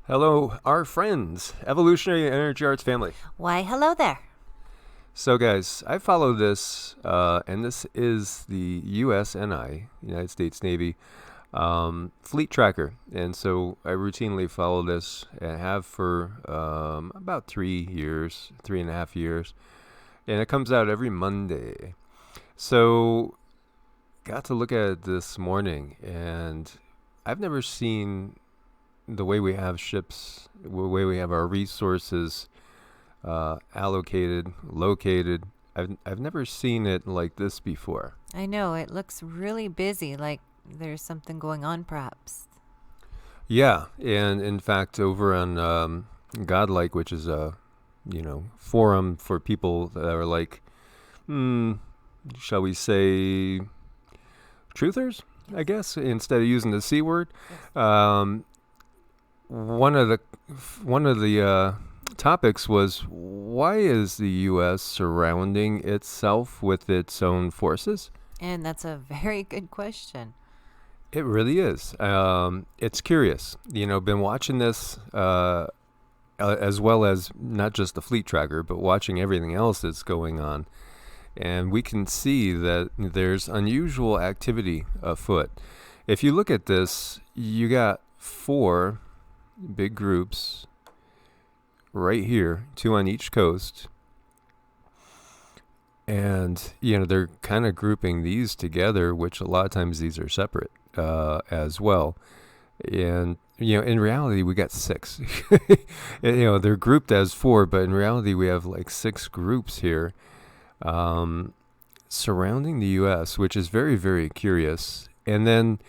Hello, our friends, Evolutionary Energy Arts family. Why, hello there. So, guys, I follow this, and this is the USNI, United States Navy, fleet tracker. And so I routinely follow this and have for about 3 years, 3.5 years. And it comes out every Monday. So, got to look at it this morning, and I've never seen the way we have ships, the way we have our resources allocated, located. I've never seen it like this before. I know, it looks really busy, like there's something going on, perhaps. Yeah, and in fact, over on Godlike, which is a forum for people that are like, shall we say, truthers? I guess instead of using the C word. Yes. One of the topics was, why is the U.S. surrounding itself with its own forces? And that's a very good question. It really is. It's curious. Been watching this as well as not just the fleet tracker, but watching everything else that's going on. And we can see that there's unusual activity afoot. If you look at this, you got four big groups right here, two on each coast. And, they're kind of grouping these together, which a lot of times these are separate as well. And, in reality, we got six. They're grouped as four, but in reality, we have like six groups here surrounding the U.S., which is very, very curious. And then,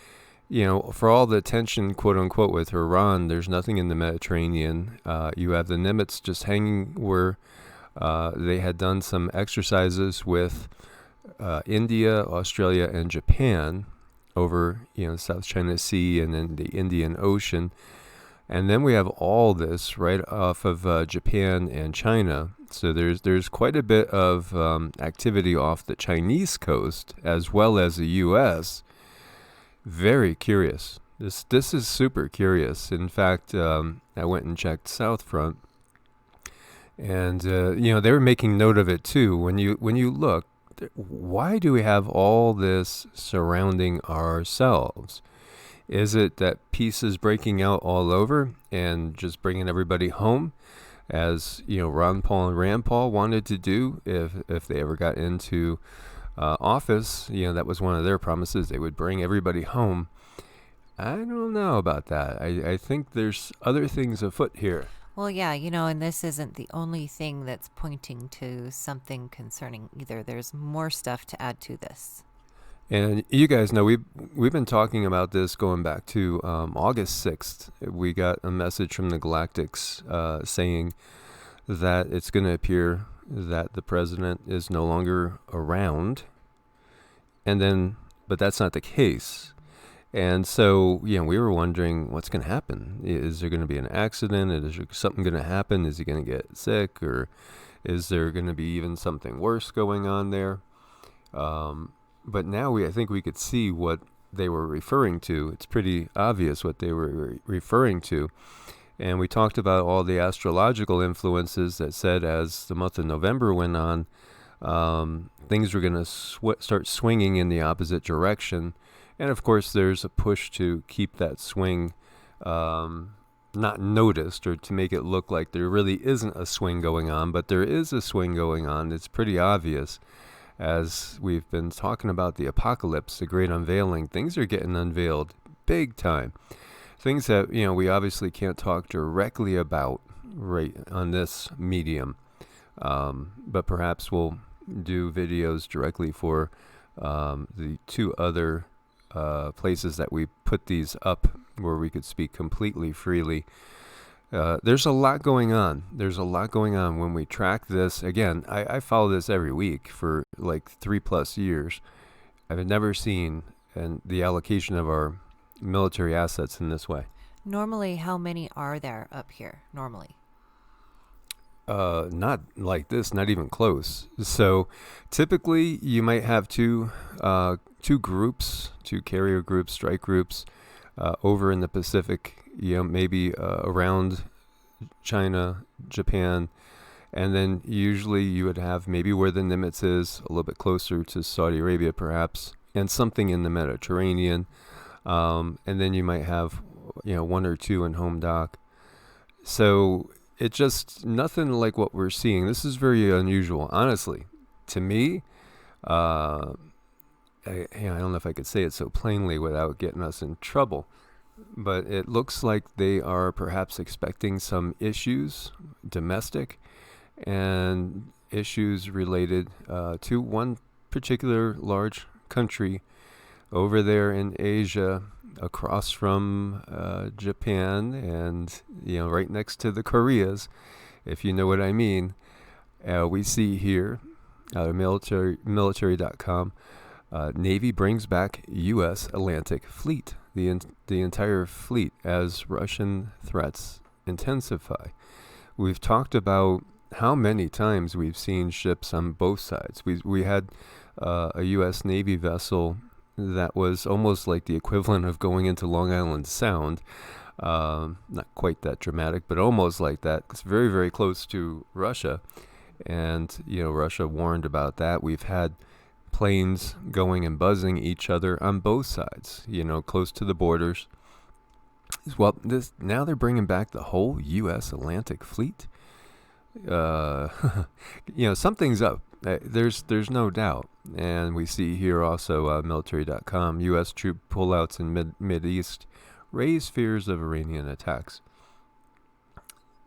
for all the tension, quote unquote, with Iran, there's nothing in the Mediterranean. You have the Nimitz just hanging where they had done some exercises with India, Australia, and Japan over, South China Sea and then the Indian Ocean. And then we have all this right off of Japan and China. So there's quite a bit of activity off the Chinese coast as well as the U.S. Very curious. This is super curious. In fact, I went and checked South Front, and they were making note of it too. When you look, why do we have all this surrounding ourselves? Is it that peace is breaking out all over and just bringing everybody home, as Ron Paul and Rand Paul wanted to do if they ever got into office? That was one of their promises. They would bring everybody home. I don't know about that. I think there's other things afoot here. Well, yeah, and this isn't the only thing that's pointing to something concerning either. There's more stuff to add to this. And you guys know we've been talking about this going back to August 6th. We got a message from the Galactics saying that it's going to appear that the president is no longer around. But that's not the case. And so, we were wondering what's going to happen. Is there going to be an accident? Is there something going to happen? Is he going to get sick? Or is there going to be even something worse going on there? But now I think we could see what they were referring to. It's pretty obvious what they were referring to. And we talked about all the astrological influences that said as the month of November went on, things were going to start swinging in the opposite direction. And of course, there's a push to keep that swing not noticed, or to make it look like there really isn't a swing going on. But there is a swing going on. It's pretty obvious. As we've been talking about the apocalypse, the great unveiling, things are getting unveiled big time. Things that, we obviously can't talk directly about right on this medium. But perhaps we'll do videos directly for the two other places that we put these up where we could speak completely freely. There's a lot going on. There's a lot going on when we track this. Again, I follow this every week for like 3+ years. I've never seen the allocation of our military assets in this way. Normally, how many are there up here? Normally. Not like this, not even close. So typically you might have two groups, two carrier groups, strike groups, over in the Pacific, maybe around China, Japan, and then usually you would have maybe where the Nimitz is, a little bit closer to Saudi Arabia perhaps, and something in the Mediterranean. And then you might have, one or two in home dock. So it just, nothing like what we're seeing. This is very unusual, honestly. To me, I don't know if I could say it so plainly without getting us in trouble, but it looks like they are perhaps expecting some issues, domestic, and issues related to one particular large country over there in Asia, across from Japan, and right next to the Koreas, if you know what I mean. We see here out of military.com, Navy brings back U.S. Atlantic Fleet, the entire fleet, as Russian threats intensify. We've talked about how many times we've seen ships on both sides. We had a U.S. Navy vessel that was almost like the equivalent of going into Long Island Sound. Not quite that dramatic, but almost like that. It's very, very close to Russia. And, Russia warned about that. We've had planes going and buzzing each other on both sides, close to the borders. Well, now they're bringing back the whole U.S. Atlantic Fleet. Something's up. There's no doubt. And we see here also military.com, U.S. troop pullouts in Mid-East raise fears of Iranian attacks.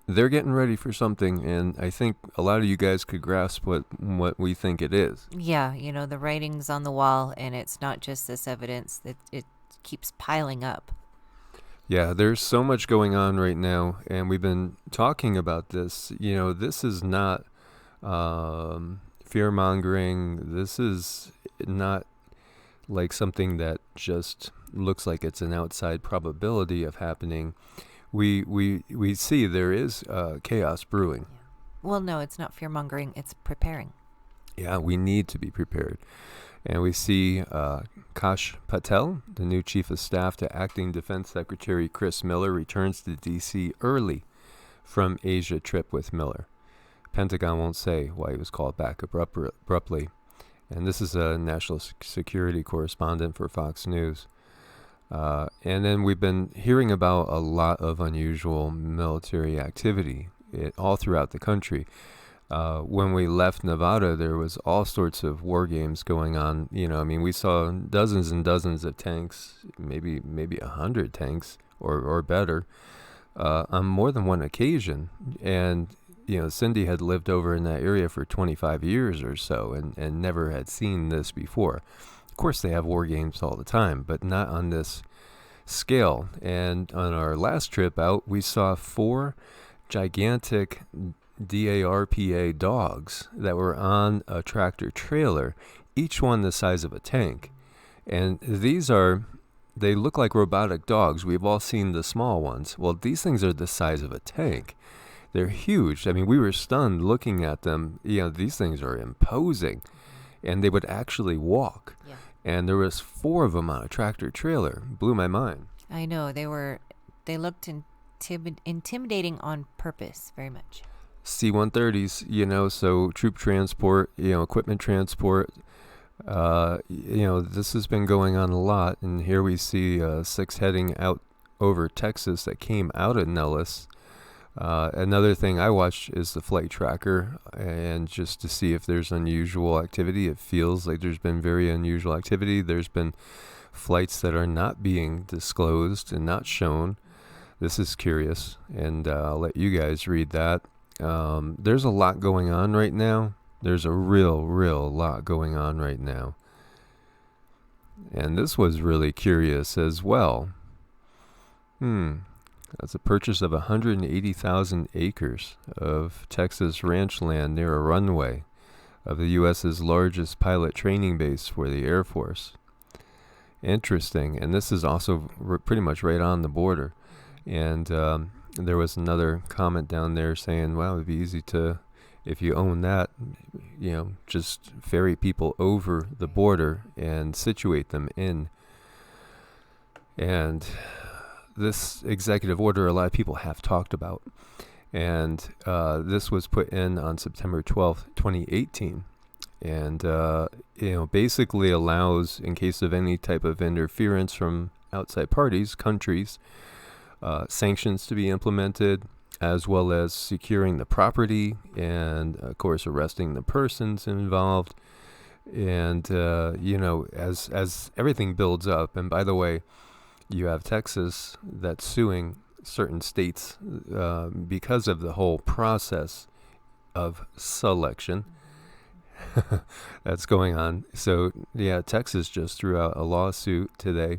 They're getting ready for something, and I think a lot of you guys could grasp what we think it is. Yeah, the writing's on the wall, and it's not just this evidence. It keeps piling up. Yeah, there's so much going on right now, and we've been talking about this. This is not fear-mongering. This is not like something that just looks like it's an outside probability of happening. We see there is chaos brewing. Yeah. Well, no, it's not fear-mongering. It's preparing. Yeah, we need to be prepared. And we see Kash Patel, the new chief of staff to acting Defense Secretary Chris Miller, returns to D.C. early from Asia trip with Miller. Pentagon won't say why he was called back abruptly. And this is a national security correspondent for Fox News. And then we've been hearing about a lot of unusual military activity all throughout the country. When we left Nevada, there was all sorts of war games going on. We saw dozens and dozens of tanks, maybe 100 tanks or better, on more than one occasion. And, Cindy had lived over in that area for 25 years or so and never had seen this before. Of course, they have war games all the time, but not on this scale. And on our last trip out, we saw 4 gigantic DARPA dogs that were on a tractor trailer, each one the size of a tank. And they look like robotic dogs. We've all seen the small ones. Well, these things are the size of a tank. They're huge. We were stunned looking at them. These things are imposing. And they would actually walk. Yeah. And there was 4 of them on a tractor trailer. Blew my mind. I know. They looked intimidating on purpose, very much. C-130s, so troop transport, equipment transport. This has been going on a lot. And here we see 6 heading out over Texas that came out of Nellis. Another thing I watched is the flight tracker, and just to see if there's unusual activity. It feels like there's been very unusual activity. There's been flights that are not being disclosed and not shown. This is curious, and I'll let you guys read that. There's a lot going on right now. There's a real lot going on right now. And this was really curious as well. That's a purchase of 180,000 acres of Texas ranch land near a runway of the U.S.'s largest pilot training base for the Air Force. Interesting. And this is also pretty much right on the border. And there was another comment down there saying, wow, it'd be easy to, if you own that, just ferry people over the border and situate them in. And this executive order, a lot of people have talked about. And this was put in on September 12th, 2018. And, basically allows, in case of any type of interference from outside parties, countries, sanctions to be implemented, as well as securing the property and, of course, arresting the persons involved. And, as everything builds up, and by the way, you have Texas that's suing certain states because of the whole process of selection that's going on. So, yeah, Texas just threw out a lawsuit today.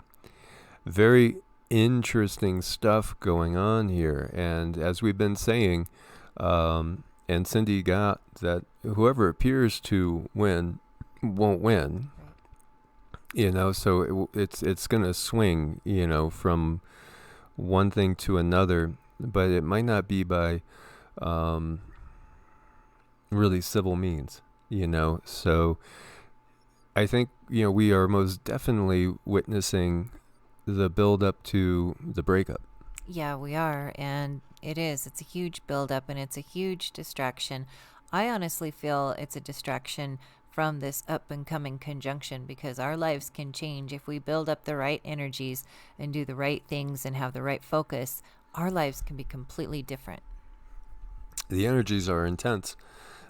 Very interesting stuff going on here. And as we've been saying, and Cindy got that whoever appears to win won't win. So it's going to swing, from one thing to another, but it might not be by really civil means, So I think, we are most definitely witnessing the build up to the breakup. Yeah, we are. And it's a huge buildup, and it's a huge distraction. I honestly feel it's a distraction from this up and coming conjunction, because our lives can change if we build up the right energies and do the right things and have the right focus. Our lives can be completely different. The energies are intense.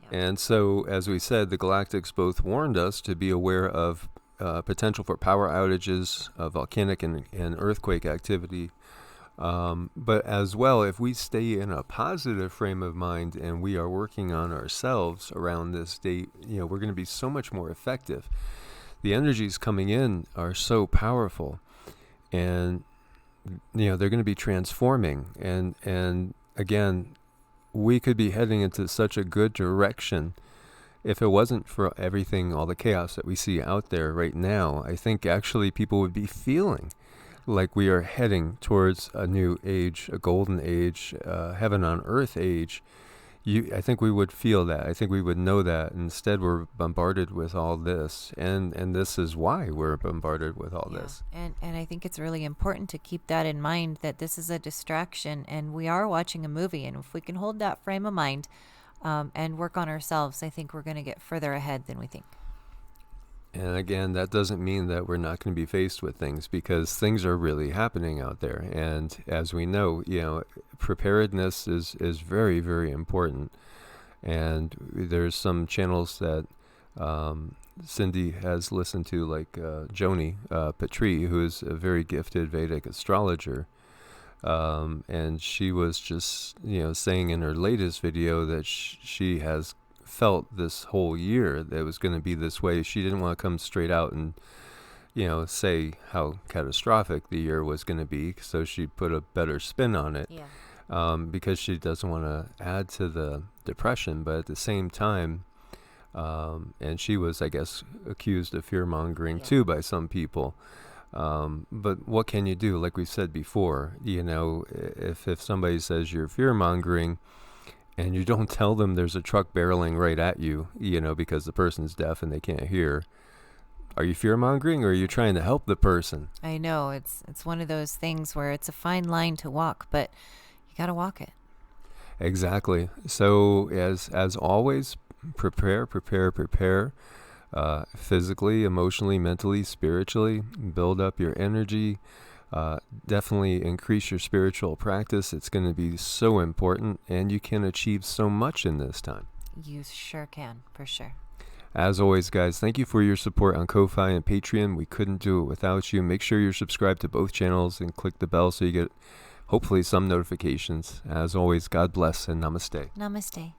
Yep. And so, as we said, the Galactics both warned us to be aware of potential for power outages, volcanic and earthquake activity. But as well, if we stay in a positive frame of mind and we are working on ourselves around this date, we're going to be so much more effective. The energies coming in are so powerful, and they're going to be transforming. And again, we could be heading into such a good direction. If it wasn't for everything, all the chaos that we see out there right now, I think actually people would be feeling like we are heading towards a new age, a golden age, heaven on earth age. I think we would feel that. I think we would know that. Instead, we're bombarded with all this, and this is why we're bombarded with all this. And I think it's really important to keep that in mind, that this is a distraction, and we are watching a movie. And if we can hold that frame of mind and work on ourselves, I think we're going to get further ahead than we think. And again, that doesn't mean that we're not going to be faced with things, because things are really happening out there. And as we know, preparedness is very, very important. And there's some channels that Cindy has listened to, like Joni Patri, who is a very gifted Vedic astrologer. And she was just, saying in her latest video that she has felt this whole year that it was going to be this way. She didn't want to come straight out and, say how catastrophic the year was going to be. So she put a better spin on it, because she doesn't want to add to the depression. But at the same time, and she was, I guess, accused of fear-mongering too by some people. But what can you do? Like we said before, if somebody says you're fear-mongering, and you don't tell them there's a truck barreling right at you, because the person's deaf and they can't hear, are you fear-mongering, or are you trying to help the person? I know. It's one of those things where it's a fine line to walk, but you got to walk it. Exactly. So as always, prepare. Physically, emotionally, mentally, spiritually. Build up your energy. Definitely increase your spiritual practice. It's going to be so important, and you can achieve so much in this time. You sure can, for sure. As always, guys, thank you for your support on Ko-Fi and Patreon. We couldn't do it without you. Make sure you're subscribed to both channels and click the bell so you get hopefully some notifications. As always, God bless and namaste. Namaste.